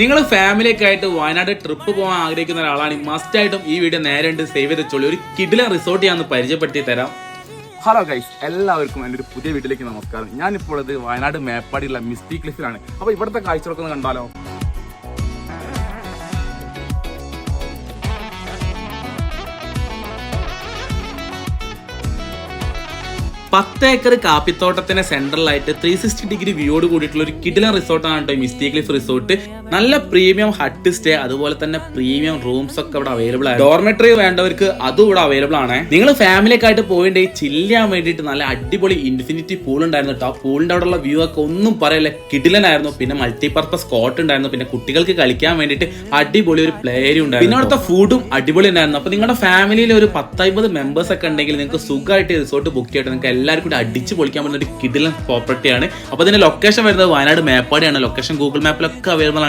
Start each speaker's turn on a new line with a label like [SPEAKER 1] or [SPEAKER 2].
[SPEAKER 1] നിങ്ങൾ ഫാമിലിയൊക്കെ ആയിട്ട് വയനാട് ട്രിപ്പ് പോകാൻ ആഗ്രഹിക്കുന്ന ഒരാളാണ് മസ്റ്റ് ആയിട്ടും ഈ വീഡിയോ നേരെ സേവ് ചെയ്ത് വെച്ചോളൂ. ഒരു കിടിലൻ റിസോർട്ട് ഞാൻ പരിചയപ്പെടുത്തി തരാം.
[SPEAKER 2] ഹലോ ഗൈസ്, എല്ലാവർക്കും എൻ്റെ ഒരു പുതിയ വീട്ടിലേക്ക് നമസ്കാരം. ഞാനിപ്പോൾ ഉള്ളത് വയനാട് മേപ്പാടിയുള്ള മിസ്റ്റി ക്ലിഫിലാണ്. അപ്പോൾ ഇവിടുത്തെ കാഴ്ചകളൊക്കെ ഒന്ന് കണ്ടാലോ.
[SPEAKER 1] 10 ഏക്കർ കാപ്പിത്തോട്ടത്തിന്റെ സെൻട്രലായിട്ട് 360 ഡിഗ്രി വ്യൂയോട് കൂടിയിട്ടുള്ള ഒരു കിടിലൻ റിസോർട്ടാണ് കേട്ടോ മിസ്റ്റി ക്ലിഫ് റിസോർട്ട്. നല്ല പ്രീമിയം ഹട്ട് സ്റ്റേ, അതുപോലെ തന്നെ പ്രീമിയം റൂംസ് ഒക്കെ ഇവിടെ അവൈലബിൾ ആണ്. ഡോർമെട്രി വേണ്ടവർക്ക് അതും ഇവിടെ അവൈലബിൾ ആണ്. നിങ്ങൾ ഫാമിലിയൊക്കെ ആയിട്ട് പോയിട്ട് ചില്ല് ചെയ്യാൻ വേണ്ടിയിട്ട് നല്ല അടിപൊളി ഇൻഫിനിറ്റി പൂൾ ഉണ്ടായിരുന്നു കേട്ടോ. ആ പൂളിന്റെ അവിടെയുള്ള വ്യൂ ഒക്കെ ഒന്നും പറയല്ല, കിടിലനായിരുന്നു. പിന്നെ മൾട്ടിപർപ്പസ് കോർട്ട് ഉണ്ടായിരുന്നു. പിന്നെ കുട്ടികൾക്ക് കളിക്കാൻ വേണ്ടിയിട്ട് അടിപൊളി ഒരു പ്ലേ ഏരിയ ഉണ്ടായിരുന്നു. പിന്നെ അവിടുത്തെ ഫുഡും അടിപൊളി ഉണ്ടായിരുന്നു. അപ്പൊ നിങ്ങളുടെ ഫാമിലിയിൽ ഒരു 10-50 മെമ്പേഴ്സ് ഒക്കെ ഉണ്ടെങ്കിൽ നിങ്ങൾക്ക് സുഖമായിട്ട് റിസോർട്ട് ബുക്ക് ചെയ്തിട്ട് നിങ്ങൾക്ക് എല്ലാവർക്കും കൂടി അടിച്ച് പൊളിക്കാൻ പറ്റുന്ന ഒരു കിടിലൻ പ്രോപ്പർട്ടിയാണ്. അപ്പോൾ ഇതിന്റെ ലൊക്കേഷൻ വരുന്നത് വയനാട് മേപ്പാടിയാണ്. ലൊക്കേഷൻ ഗൂഗിൾ മാപ്പിലൊക്കെ അവൈലബിൾ ആണ്.